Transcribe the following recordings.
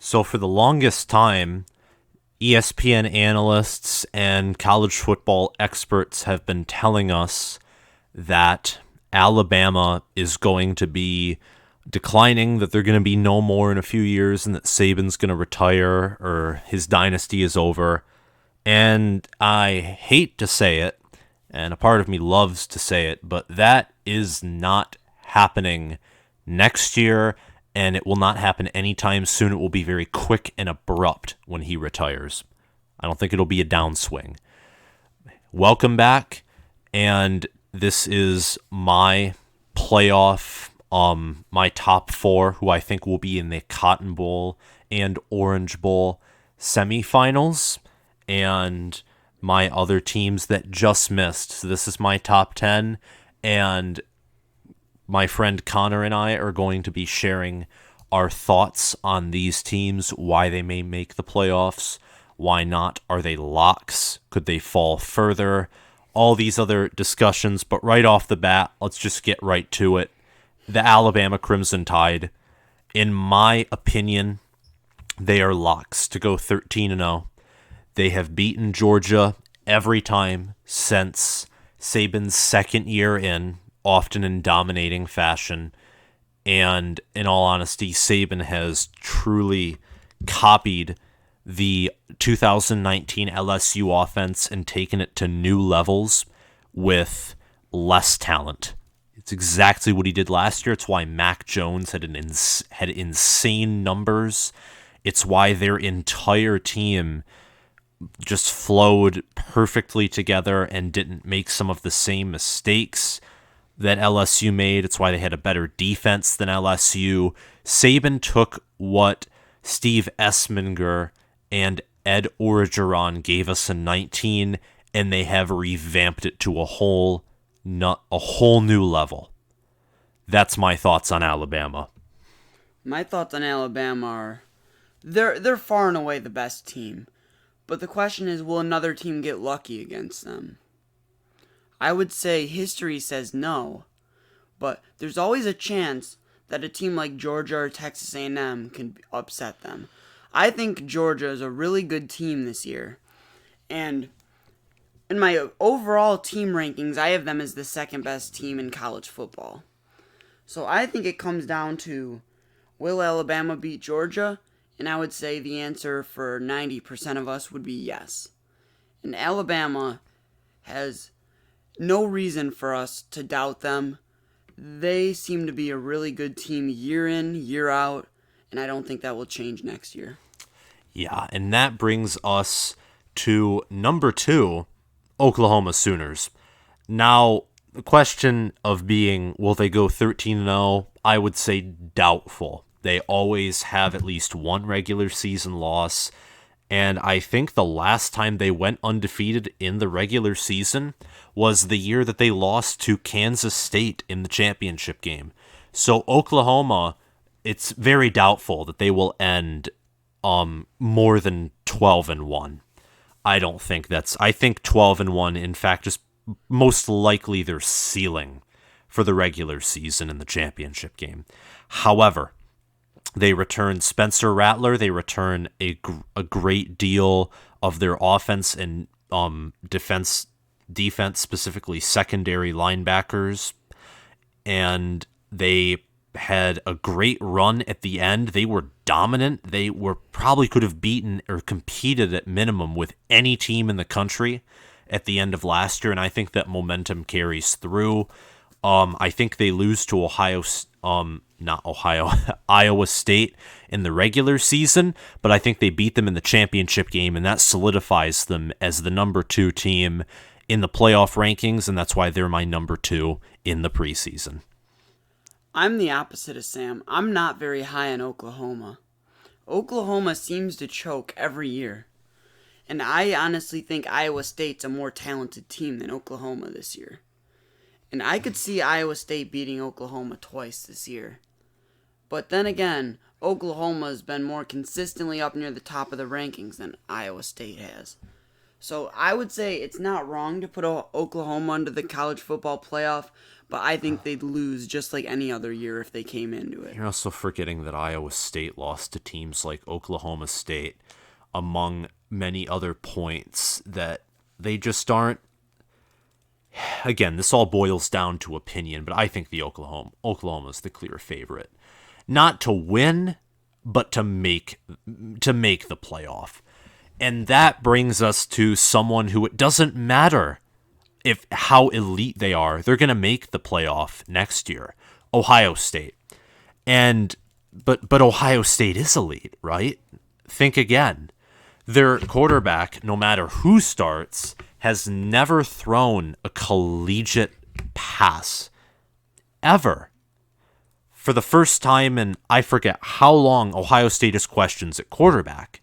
So for the longest time, ESPN analysts and college football experts have been telling us that Alabama is going to be declining, that they're going to be no more in a few years, and that Saban's going to retire or his dynasty is over. And I hate to say it, and a part of me loves to say it, but that is not happening next year, and it will not happen anytime soon. It will be very quick and abrupt when he retires. I don't think it'll be a downswing. Welcome back, and this is my playoff, my top four, who I think will be in the Cotton Bowl and Orange Bowl semifinals, and my other teams that just missed. So this is my top 10, and my friend Connor and I are going to be sharing our thoughts on these teams, why they may make the playoffs, why not, are they locks, could they fall further, all these other discussions. But right off the bat, let's just get right to it. The Alabama Crimson Tide, in my opinion, they are locks to go 13-0. They have beaten Georgia every time since Saban's second year in, often in dominating fashion. And in all honesty, Saban has truly copied the 2019 LSU offense and taken it to new levels with less talent. It's exactly what he did last year. It's why Mac Jones had insane numbers. It's why their entire team just flowed perfectly together and didn't make some of the same mistakes that LSU made. It's why they had a better defense than LSU. Saban took what Steve Esminger and Ed Orgeron gave us in 19, and they have revamped it to a whole new level. That's my thoughts on Alabama. My thoughts on Alabama are they're far and away the best team. But the question is, will another team get lucky against them? I would say history says no, but there's always a chance that a team like Georgia or Texas A&M can upset them. I think Georgia is a really good team this year, and in my overall team rankings, I have them as the second best team in college football. So I think it comes down to, will Alabama beat Georgia? And I would say the answer for 90% of us would be yes. And Alabama has no reason for us to doubt them. They seem to be a really good team year in, year out, and I don't think that will change next year. Yeah, and that brings us to number 2, Oklahoma Sooners. Now, the question of being, will they go 13-0? I would say doubtful. They always have at least one regular season loss, and I think the last time they went undefeated in the regular season was the year that they lost to Kansas State in the championship game. So Oklahoma, it's very doubtful that they will end more than 12-1. I don't think I think 12-1, in fact, is most likely their ceiling for the regular season in the championship game. However, they return Spencer Rattler. They return a great deal of their offense and defense, specifically secondary linebackers. And they had a great run at the end. They were dominant. They probably could have beaten or competed at minimum with any team in the country at the end of last year. And I think that momentum carries through. I think they lose to Iowa State in the regular season, but I think they beat them in the championship game, and that solidifies them as the number 2 team in the playoff rankings, and that's why they're my number 2 in the preseason. I'm the opposite of Sam. I'm not very high on Oklahoma. Oklahoma seems to choke every year, and I honestly think Iowa State's a more talented team than Oklahoma this year. And I could see Iowa State beating Oklahoma twice this year. But then again, Oklahoma has been more consistently up near the top of the rankings than Iowa State has. So I would say it's not wrong to put Oklahoma under the college football playoff, but I think they'd lose just like any other year if they came into it. You're also forgetting that Iowa State lost to teams like Oklahoma State, among many other points that they just aren't. Again, this all boils down to opinion, but I think the Oklahoma's the clear favorite. Not to win, but to make the playoff. And that brings us to someone who it doesn't matter if how elite they are, they're going to make the playoff next year. Ohio State. But Ohio State is elite, right? Think again. Their quarterback, no matter who starts, has never thrown a collegiate pass ever. For the first time in I forget how long, Ohio State has questions at quarterback.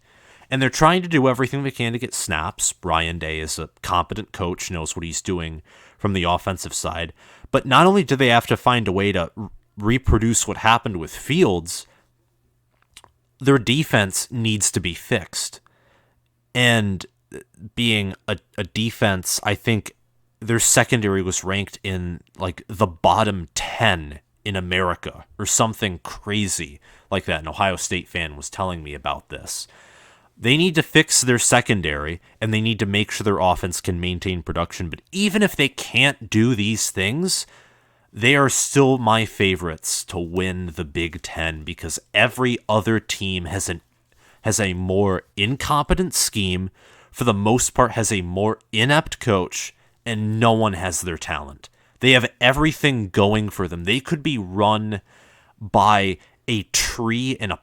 And they're trying to do everything they can to get snaps. Brian Day is a competent coach, knows what he's doing from the offensive side. But not only do they have to find a way to reproduce what happened with Fields, their defense needs to be fixed. And being a defense, I think their secondary was ranked in like the bottom 10 in America or something crazy like that. An Ohio State fan was telling me about this. They need to fix their secondary, and they need to make sure their offense can maintain production. But even if they can't do these things, they are still my favorites to win the Big Ten because every other team has a more incompetent scheme, for the most part has a more inept coach, and no one has their talent. They have everything going for them. They could be run by a tree in a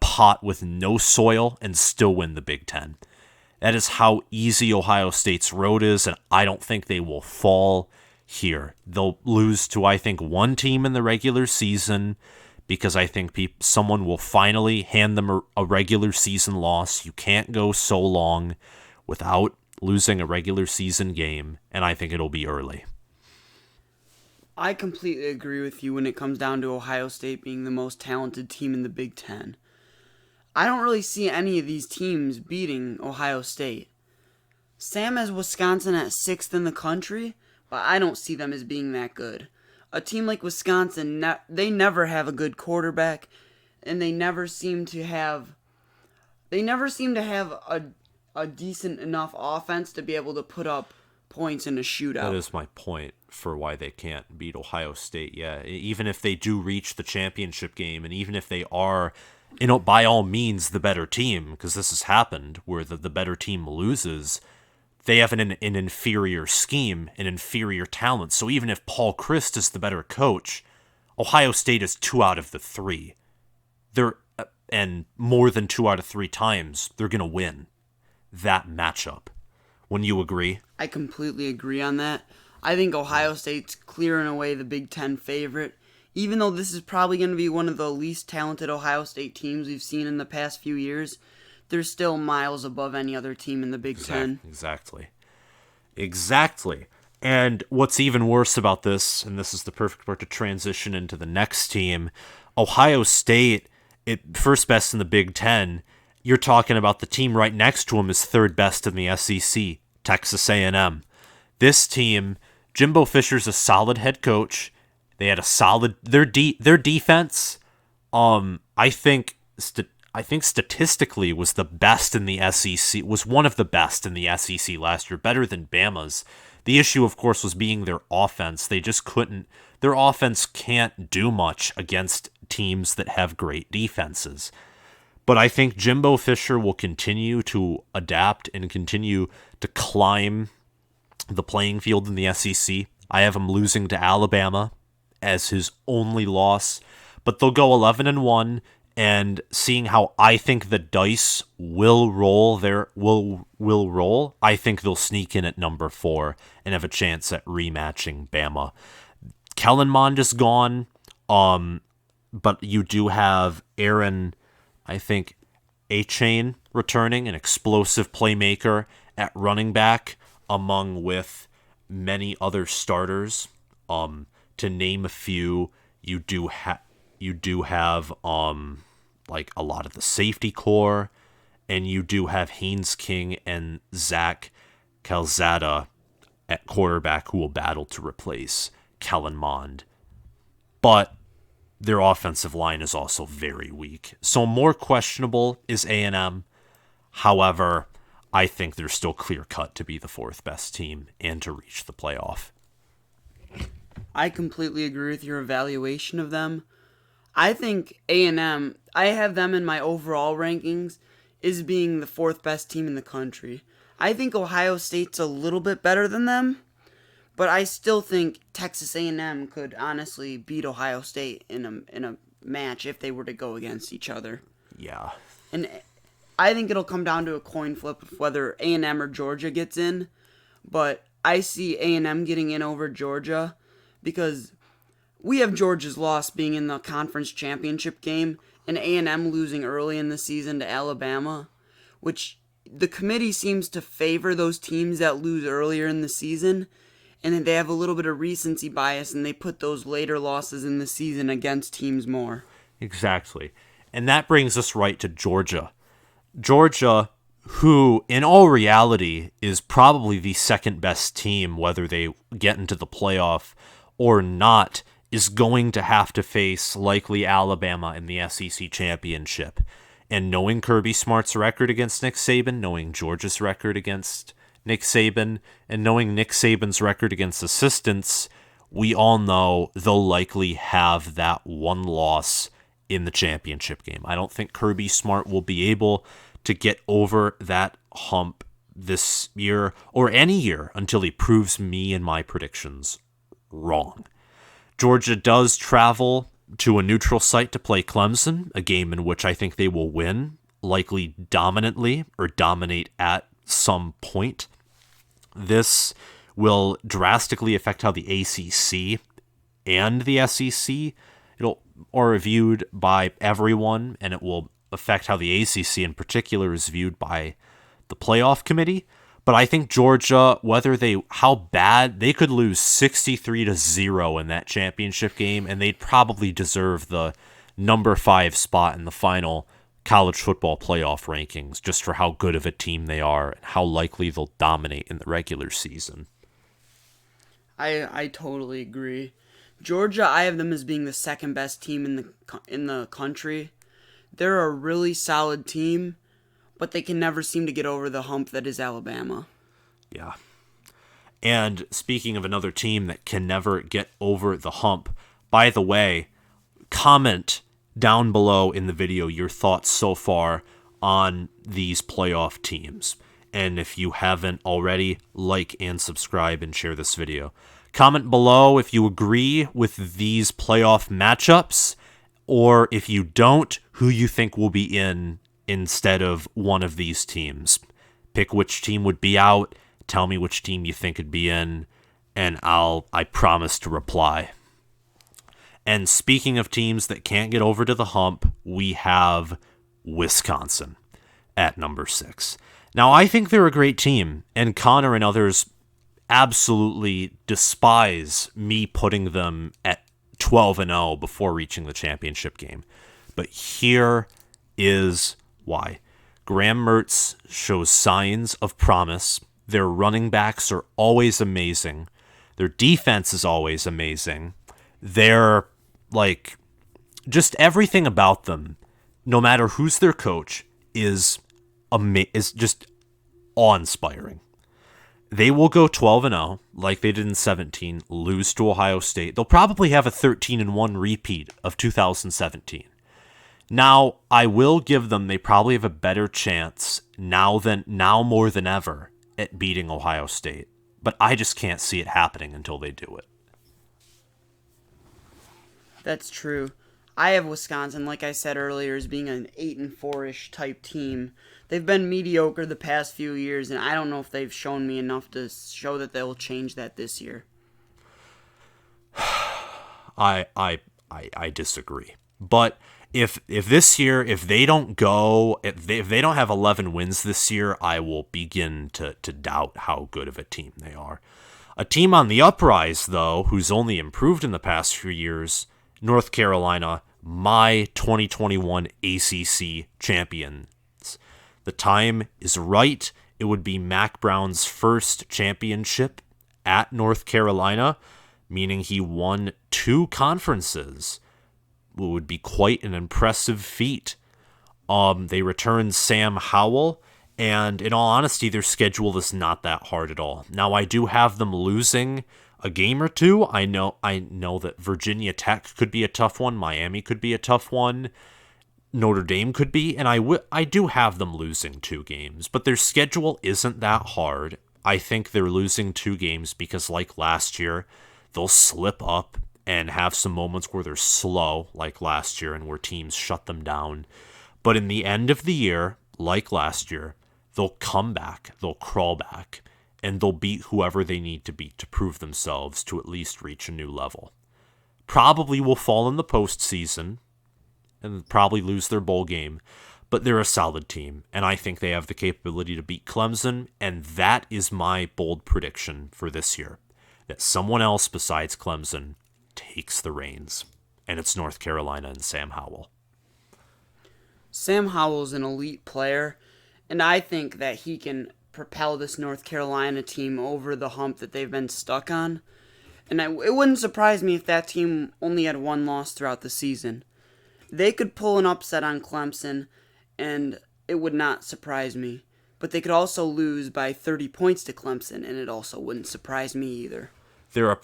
pot with no soil and still win the Big Ten. That is how easy Ohio State's road is, and I don't think they will fall here. They'll lose to, I think, one team in the regular season because I think someone will finally hand them a regular season loss. You can't go so long without losing a regular season game, and I think it'll be early. I completely agree with you when it comes down to Ohio State being the most talented team in the Big Ten. I don't really see any of these teams beating Ohio State. Sam has Wisconsin at 6th in the country, but I don't see them as being that good. A team like Wisconsin, they never have a good quarterback, and they never seem to have a decent enough offense to be able to put up points in a shootout. That is my point for why they can't beat Ohio State. Yeah, even if they do reach the championship game, and even if they are, by all means, the better team, because this has happened where the better team loses, they have an inferior scheme, an inferior talent. So even if Paul Chryst is the better coach, Ohio State is 2 out of the 3. And more than 2 out of 3 times, they're going to win that matchup. Wouldn't you agree? I completely agree on that. I think Ohio State's clearing away the Big Ten favorite. Even though this is probably going to be one of the least talented Ohio State teams we've seen in the past few years, they're still miles above any other team in the Big Ten. Exactly. And what's even worse about this, and this is the perfect part to transition into the next team, Ohio State, first best in the Big Ten. You're talking about the team right next to him is third best in the SEC, Texas A&M. This team, Jimbo Fisher's a solid head coach. They had a solid their defense. I think statistically was the best in the SEC. Was one of the best in the SEC last year, better than Bama's. The issue, of course, was being their offense. They just couldn't. Their offense can't do much against teams that have great defenses. But I think Jimbo Fisher will continue to adapt and continue to climb the playing field in the SEC. I have him losing to Alabama as his only loss, but they'll go 11-1, and seeing how I think the dice will roll, I think they'll sneak in at number 4 and have a chance at rematching Bama. Kellen Mond is gone, but you do have Aaron, I think, A-Chain returning, an explosive playmaker at running back, among with many other starters. To name a few, you do have like a lot of the safety core, and you do have Haynes King and Zach Calzada at quarterback who will battle to replace Kellen Mond. But their offensive line is also very weak. So more questionable is A&M. However, I think they're still clear-cut to be the fourth best team and to reach the playoff. I completely agree with your evaluation of them. I think A&M, I have them in my overall rankings is being the fourth best team in the country. I think Ohio State's a little bit better than them, but I still think Texas A&M could honestly beat Ohio State in a match if they were to go against each other. Yeah. And I think it'll come down to a coin flip of whether A&M or Georgia gets in, but I see A&M getting in over Georgia because we have Georgia's loss being in the conference championship game and A&M losing early in the season to Alabama, which the committee seems to favor those teams that lose earlier in the season, and they have a little bit of recency bias, and they put those later losses in the season against teams more. Exactly. And that brings us right to Georgia. Georgia, who in all reality is probably the second best team, whether they get into the playoff or not, is going to have to face likely Alabama in the SEC championship. And knowing Kirby Smart's record against Nick Saban, knowing Georgia's record against Nick Saban, and knowing Nick Saban's record against assistants, we all know they'll likely have that one loss in the championship game. I don't think Kirby Smart will be able to get over that hump this year or any year until he proves me and my predictions wrong. Georgia does travel to a neutral site to play Clemson, a game in which I think they will win, likely dominantly or dominate at some point. This will drastically affect how the ACC and the SEC are viewed by everyone, and it will affect how the ACC in particular is viewed by the playoff committee. But I think Georgia, how bad they could lose 63-0 in that championship game, and they'd probably deserve the number 5 spot in the final college football playoff rankings just for how good of a team they are and how likely they'll dominate in the regular season. I totally agree. Georgia, I have them as being the second best team in the country. They're a really solid team, but they can never seem to get over the hump that is Alabama. Yeah. And speaking of another team that can never get over the hump, by the way, comment down below in the video your thoughts so far on these playoff teams. And if you haven't already, like and subscribe and share this video. Comment below if you agree with these playoff matchups, or if you don't, who you think will be in instead of one of these teams. Pick which team would be out, tell me which team you think would be in, and I promise to reply. And speaking of teams that can't get over to the hump, we have Wisconsin at number 6. Now, I think they're a great team, and Connor and others absolutely despise me putting them at 12-0 before reaching the championship game. But here is why. Graham Mertz shows signs of promise. Their running backs are always amazing. Their defense is always amazing. They're just everything about them, no matter who's their coach, is just awe-inspiring. They will go 12-0 like they did in 17, lose to Ohio State. They'll probably have a 13-1 repeat of 2017. Now, I will give them, they probably have a better chance now more than ever at beating Ohio State. But I just can't see it happening until they do it. That's true. I have Wisconsin, like I said earlier, as being an 8-4-ish type team. They've been mediocre the past few years, and I don't know if they've shown me enough to show that they'll change that this year. I disagree. But if this year, if they don't have 11 wins this year, I will begin to doubt how good of a team they are. A team on the uprise, though, who's only improved in the past few years, North Carolina, my 2021 ACC champions. The time is right. It would be Mac Brown's first championship at North Carolina. meaning he won 2 conferences. It would be quite an impressive feat. They returned Sam Howell, and in all honesty, their schedule is not that hard at all. Now, I do have them losing a game or two. I know that Virginia Tech could be a tough one. Miami could be a tough one. Notre Dame could be, and I do have them losing 2 games, but their schedule isn't that hard. I think they're losing 2 games because, like last year, they'll slip up and have some moments where they're slow, like last year, and where teams shut them down. But in the end of the year, like last year, they'll come back, they'll crawl back, and they'll beat whoever they need to beat to prove themselves to at least reach a new level. Probably will fall in the postseason and probably lose their bowl game, but they're a solid team, and I think they have the capability to beat Clemson, and that is my bold prediction for this year, that someone else besides Clemson takes the reins, and it's North Carolina and Sam Howell. Sam Howell's an elite player, and I think that he can propel this North Carolina team over the hump that they've been stuck on. And it wouldn't surprise me if that team only had 1 loss throughout the season. They could pull an upset on Clemson, and it would not surprise me. But they could also lose by 30 points to Clemson, and it also wouldn't surprise me either. They're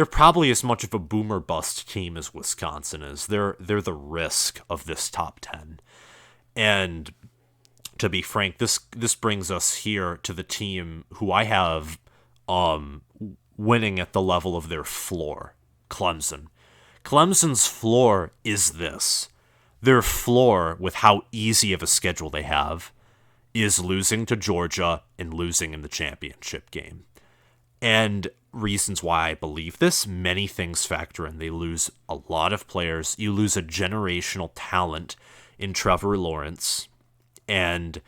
probably as much of a boomer bust team as Wisconsin is. They're the risk of this top 10. And to be frank, this brings us here to the team who I have winning at the level of their floor, Clemson. Clemson's floor is this. Their floor, with how easy of a schedule they have, is losing to Georgia and losing in the championship game. And reasons why I believe this, many things factor in. They lose a lot of players. You lose a generational talent in Trevor Lawrence. And,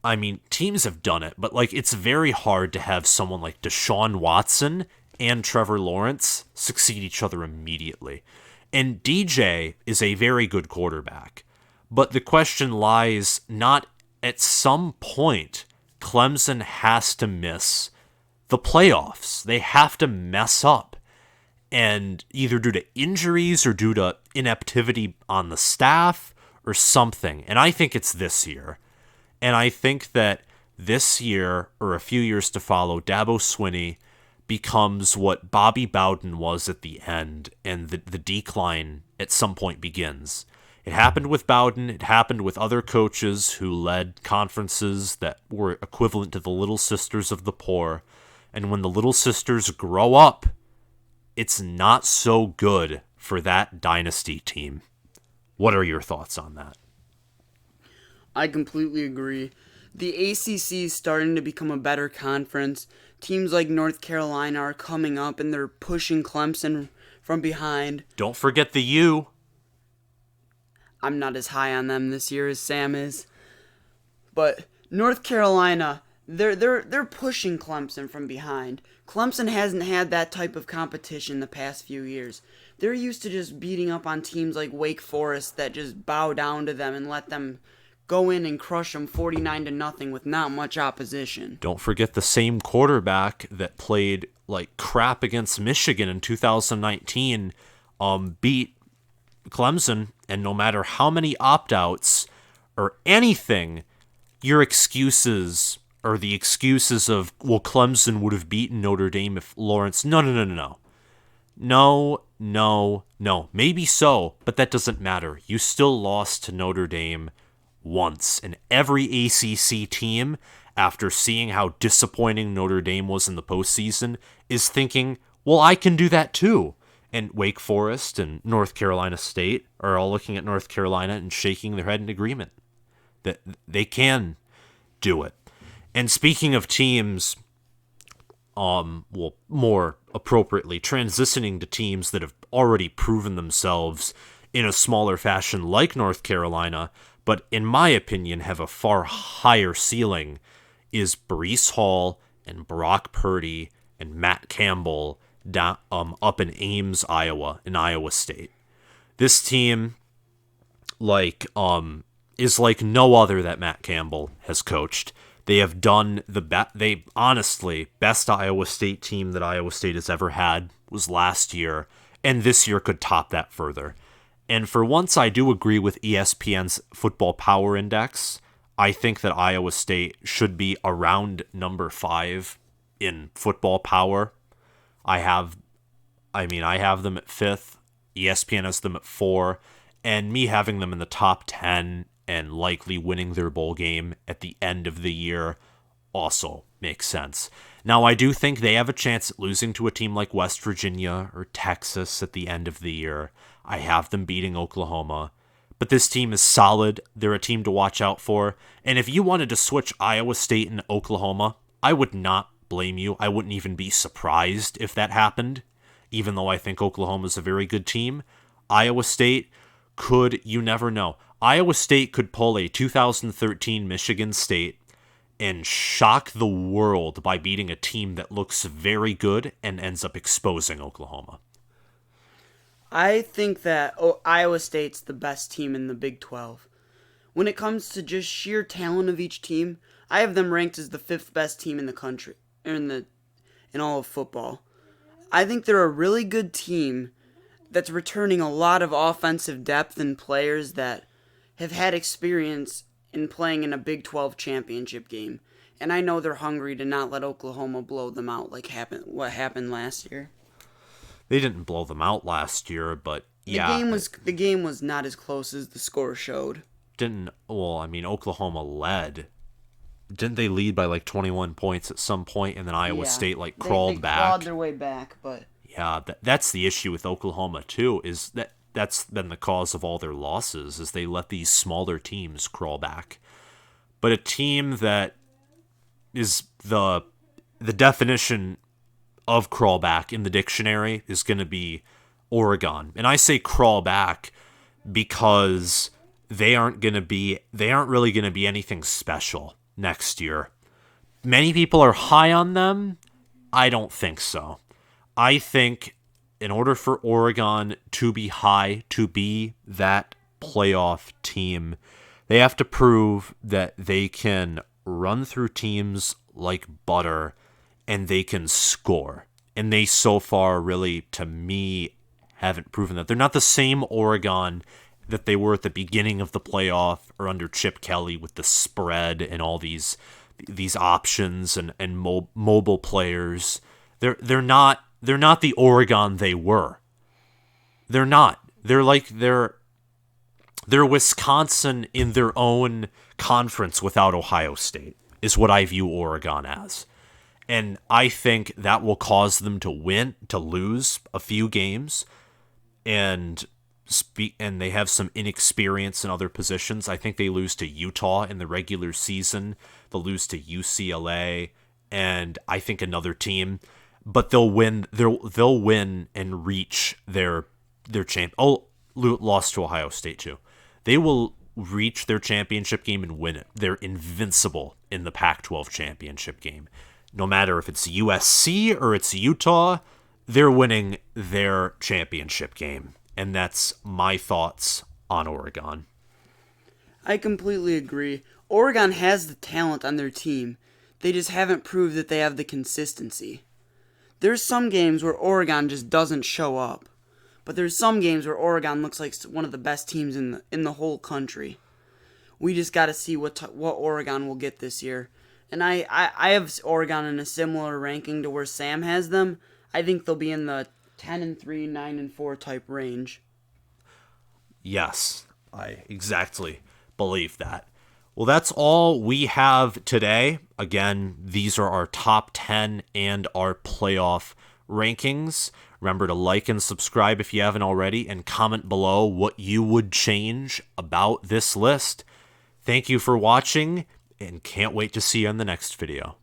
I mean, teams have done it, but, like, it's very hard to have someone like Deshaun Watson and Trevor Lawrence succeed each other immediately. And DJ is a very good quarterback. But the question lies not at some point, Clemson has to miss the playoffs. They have to mess up. And either due to injuries or due to ineptity on the staff or something. And I think it's this year. And I think that this year, or a few years to follow, Dabo Swinney becomes what Bobby Bowden was at the end, and the decline at some point begins. It happened with Bowden. It happened with other coaches who led conferences that were equivalent to the Little Sisters of the poor. And when the Little Sisters grow up, it's not so good for that dynasty team. What are your thoughts on that? I completely agree. The ACC is starting to become a better conference. Teams like North Carolina are coming up and they're pushing Clemson from behind. Don't forget the U. I'm not as high on them this year as Sam is. But North Carolina, they're pushing Clemson from behind. Clemson hasn't had that type of competition the past few years. They're used to just beating up on teams like Wake Forest that just bow down to them and let them go in and crush them 49-0 with not much opposition. Don't forget the same quarterback that played like crap against Michigan in 2019 beat Clemson, and no matter how many opt-outs or anything, your excuses or the excuses of, well, Clemson would have beaten Notre Dame if Lawrence... No. Maybe so, but that doesn't matter. You still lost to Notre Dame once, and every ACC team, after seeing how disappointing Notre Dame was in the postseason, is thinking, well, I can do that too. And Wake Forest and North Carolina State are all looking at North Carolina and shaking their head in agreement that they can do it. And speaking of teams, more appropriately, transitioning to teams that have already proven themselves in a smaller fashion like North Carolina, but in my opinion have a far higher ceiling, is Breece Hall and Brock Purdy and Matt Campbell up in Ames, Iowa, in Iowa State. This team, is like no other that Matt Campbell has coached. They have done they honestly, best Iowa State team that Iowa State has ever had was last year, and this year could top that further. And for once, I do agree with ESPN's Football Power Index. I think that Iowa State should be around number 5 in football power. I have them at 5th. ESPN has them at 4, and me having them in the top 10 and likely winning their bowl game at the end of the year also makes sense. Now, I do think they have a chance at losing to a team like West Virginia or Texas at the end of the year. I have them beating Oklahoma. But this team is solid. They're a team to watch out for. And if you wanted to switch Iowa State and Oklahoma, I would not blame you. I wouldn't even be surprised if that happened, even though I think Oklahoma's a very good team. Iowa State could, you never know. Iowa State could pull a 2013 Michigan State and shock the world by beating a team that looks very good and ends up exposing Oklahoma. I think that Iowa State's the best team in the Big 12. When it comes to just sheer talent of each team, I have them ranked as the 5th best team in the country, in all of football. I think they're a really good team that's returning a lot of offensive depth and players that have had experience in playing in a Big 12 championship game. And I know they're hungry to not let Oklahoma blow them out like what happened last year. They didn't blow them out last year, but yeah. The game was not as close as the score showed. Oklahoma led. Didn't they lead by like 21 points at some point, and then Iowa State crawled back? They clawed their way back, but... Yeah, that's the issue with Oklahoma, too, is that's been the cause of all their losses, is they let these smaller teams crawl back. But a team that is the definition of crawl back in the dictionary is going to be Oregon. And I say crawl back because they aren't really going to be anything special next year. Many people are high on them. I don't think so. I think in order for Oregon to be high, to be that playoff team, they have to prove that they can run through teams like butter and they can score. And they so far really, to me, haven't proven that. They're not the same Oregon that they were at the beginning of the playoff or under Chip Kelly with the spread and all these options and mobile players. They're not the Oregon they were. They're not. They're Wisconsin in their own conference without Ohio State is what I view Oregon as. And I think that will cause them to lose a few games, and they have some inexperience in other positions. I think they lose to Utah in the regular season. They'll lose to UCLA, and I think another team, but they'll win. They'll win and reach their champ. Oh, lost to Ohio State too. They will reach their championship game and win it. They're invincible in the Pac-12 championship game. No matter if it's USC or it's Utah, they're winning their championship game. And that's my thoughts on Oregon. I completely agree. Oregon has the talent on their team. They just haven't proved that they have the consistency. There's some games where Oregon just doesn't show up. But there's some games where Oregon looks like one of the best teams in the whole country. We just got to see what Oregon will get this year. And I have Oregon in a similar ranking to where Sam has them. I think they'll be in the 10-3, 9-4 type range. Yes, I exactly believe that. Well, that's all we have today. Again, these are our top 10 and our playoff rankings. Remember to like and subscribe if you haven't already, and comment below what you would change about this list. Thank you for watching, and can't wait to see you in the next video.